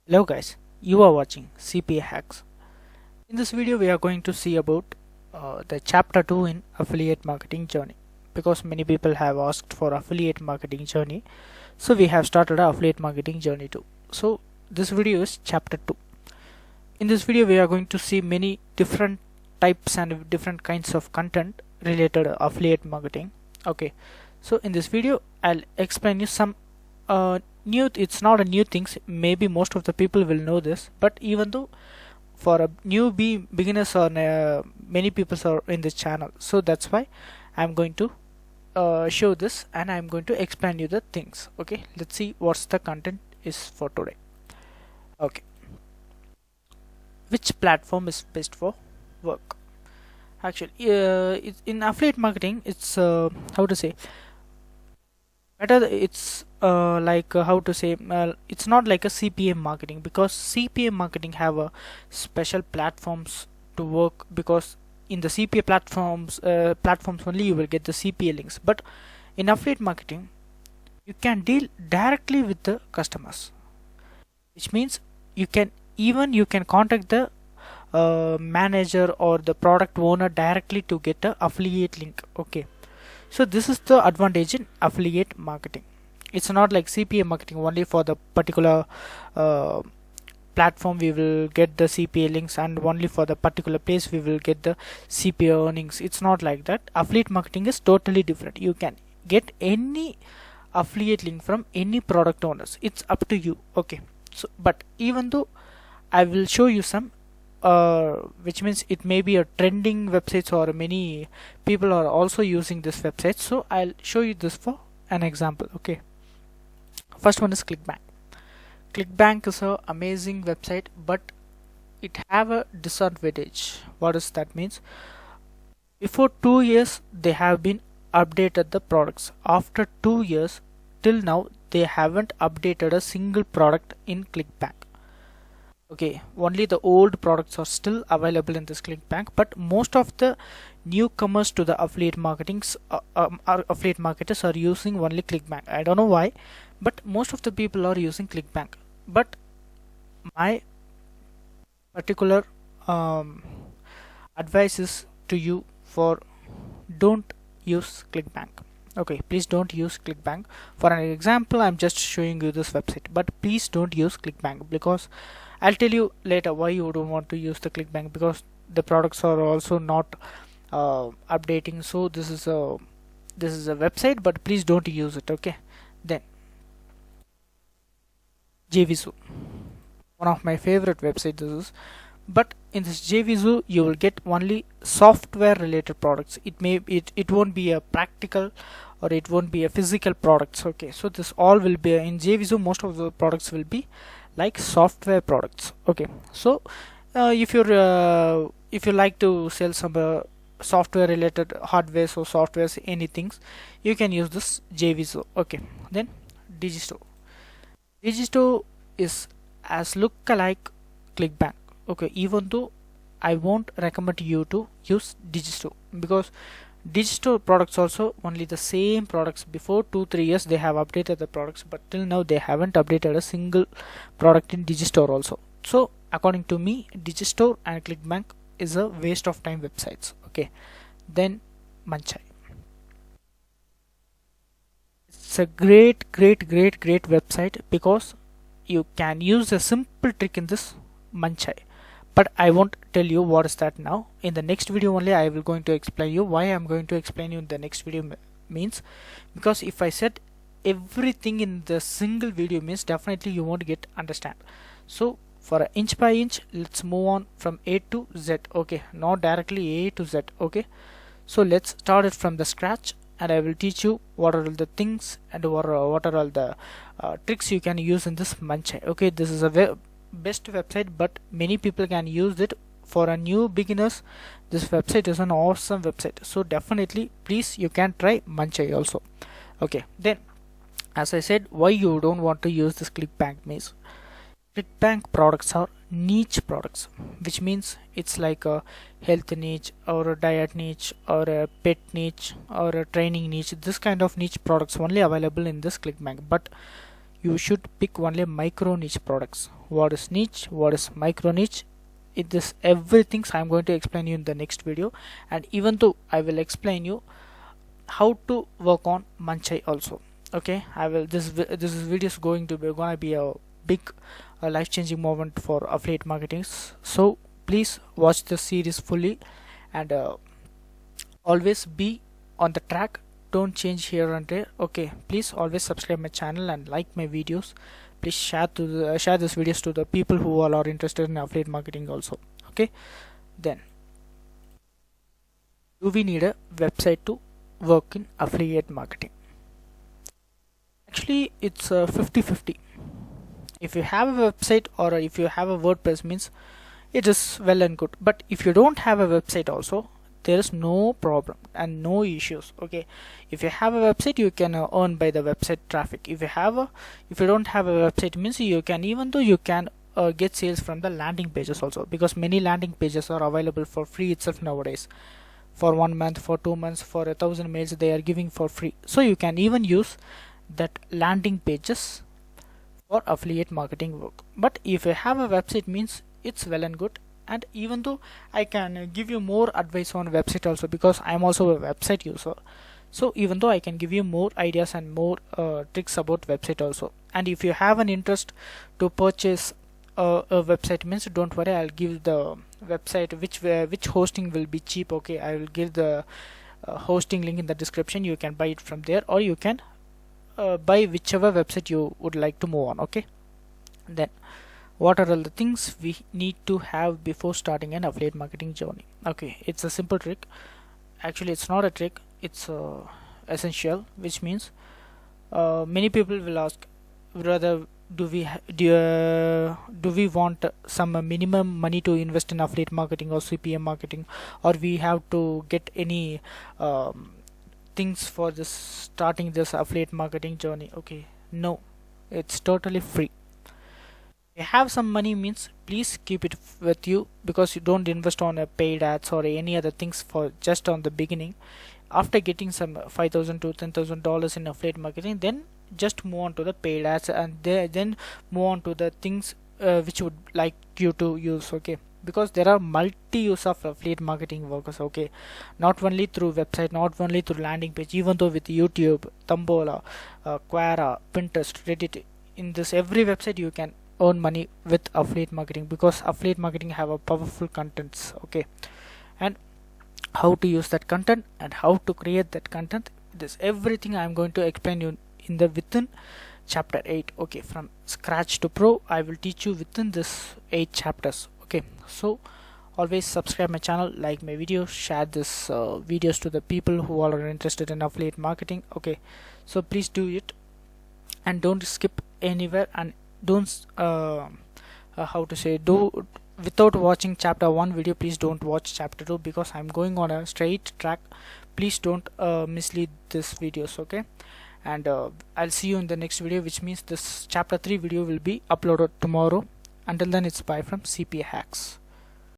Hello guys, you are watching CPA Hacks. In this video we are going to see about the chapter 2 in affiliate marketing journey, because many people have asked for affiliate marketing journey, so we have started a affiliate marketing journey too. So this video is chapter 2. In this video we are going to see many different types and different kinds of content related to affiliate marketing. Okay, so in this video I'll explain you some it's not a new things. Maybe most of the people will know this, but even though for a newbie beginners or many people are in this channel, so that's why I'm going to show this and I'm going to explain you the things. Okay, let's see what's the content is for today. Okay, which platform is best for work? Actually, in affiliate marketing, it's how to say better. It's how to say it's not like a CPA marketing, because CPA marketing have a special platforms to work, because in the CPA platforms only you will get the CPA links. But in affiliate marketing you can deal directly with the customers, which means you can contact the manager or the product owner directly to get the affiliate link. Okay, so this is the advantage in affiliate marketing. It's not like CPA marketing only for the particular platform we will get the CPA links, and only for the particular place we will get the CPA earnings. It's not like that. Affiliate marketing is totally different. You can get any affiliate link from any product owners. It's up to you. Okay, so but even though I will show you some which means it may be a trending websites, or many people are also using this website, so I'll show you this for an example. Okay, first one is ClickBank. ClickBank is a amazing website, but it have a disadvantage. What does that means? Before 2 years they have been updated the products. After 2 years till now they haven't updated a single product in ClickBank. Okay, only the old products are still available in this ClickBank, but most of the newcomers to the affiliate affiliate marketers are using only ClickBank. I don't know why, but most of the people are using ClickBank. But my particular advice is to you for don't use ClickBank. Okay, please don't use ClickBank. For an example, I'm just showing you this website, but please don't use ClickBank, because I'll tell you later why you don't want to use the ClickBank, because the products are also not updating. So this is a website, but please don't use it. Okay, then JVZoo, one of my favorite websites this is. But in this JVZoo you will get only software related products. It won't be a practical, or it won't be a physical products. Okay, so this all will be in JVZoo. Most of the products will be like software products. Okay, so if you like to sell some software related hardwares or softwares, anything, you can use this JVZoo. Okay, then Digistore is as look alike ClickBank. Okay, even though I won't recommend you to use Digistore, because Digistore products also only the same products. Before 2-3 years they have updated the products, but till now they haven't updated a single product in Digistore also. So according to me, Digistore and ClickBank is a waste of time websites. Okay, then Manchai. It's a great website, because you can use a simple trick in this Manchai, but I won't tell you what is that now. In the next video only I will going to explain you. Why I'm going to explain you in the next video means, because if I said everything in the single video means definitely you won't get understand. So for a inch by inch, let's move on from A to Z. Okay, not directly A to Z. Okay, so let's start it from the scratch, and I will teach you what are all the things and what are all the tricks you can use in this Manchai. Okay, this is a best website, but many people can use it. For a new beginners, this website is an awesome website, so definitely please you can try Manchai also. Okay, then as I said, why you don't want to use this ClickBank means, ClickBank products are niche products, which means it's like a health niche, or a diet niche, or a pet niche, or a training niche. This kind of niche products only available in this ClickBank. But you should pick only micro niche products. What is niche, what is micro niche, it is everything I'm going to explain you in the next video. And even though I will explain you how to work on Manchai also. Okay, I will this video is going to be a big life-changing moment for affiliate marketing. So please watch the series fully, and always be on the track. Don't change here and there. Okay, please always subscribe my channel and like my videos. Please share this videos to the people who all are interested in affiliate marketing also. Okay, then do we need a website to work in affiliate marketing? Actually, it's 50-50. If you have a website or if you have a WordPress, means it is well and good. But if you don't have a website also, there is no problem and no issues. Okay, if you have a website, you can earn by the website traffic. If you don't have a website, means you can, even though you can get sales from the landing pages also, because many landing pages are available for free itself nowadays. For 1 month, for 2 months, for 1,000 mails, they are giving for free. So you can even use that landing pages for affiliate marketing work. But if you have a website, means it's well and good. And even though I can give you more advice on website also, because I'm also a website user, so even though I can give you more ideas and more tricks about website also. And if you have an interest to purchase a website, means don't worry, I'll give the website which hosting will be cheap. Okay, I will give the hosting link in the description. You can buy it from there, or you can buy whichever website you would like to move on. Okay, then what are all the things we need to have before starting an affiliate marketing journey? Okay, it's a simple trick. Actually, it's not a trick, it's essential, which means many people will ask whether do we want some minimum money to invest in affiliate marketing or CPA marketing, or we have to get any things for this starting this affiliate marketing journey. Okay, no, it's totally free. If you have some money, means please keep it with you, because you don't invest on a paid ads or any other things for just on the beginning. After getting some $5,000 to $10,000 in affiliate marketing, then just move on to the paid ads, and then move on to the things which would like you to use. Okay, because there are multi-use of affiliate marketing workers. Okay, not only through website, not only through landing page, even though with YouTube, Tumblr, Quora, Pinterest, Reddit, in this every website you can earn money with affiliate marketing, because affiliate marketing have a powerful contents. Okay, and how to use that content and how to create that content, this everything I'm going to explain you in the within chapter 8. Okay, from scratch to pro, I will teach you within this 8 chapters. Okay, so always subscribe my channel, like my videos, share this videos to the people who are interested in affiliate marketing. Okay, so please do it, and don't skip anywhere, and don't how to say, do without watching chapter 1 video, please don't watch chapter 2, because I'm going on a straight track. Please don't mislead this videos. Okay, and I'll see you in the next video, which means this chapter 3 video will be uploaded tomorrow. Until then, it's bye from CPA Hacks.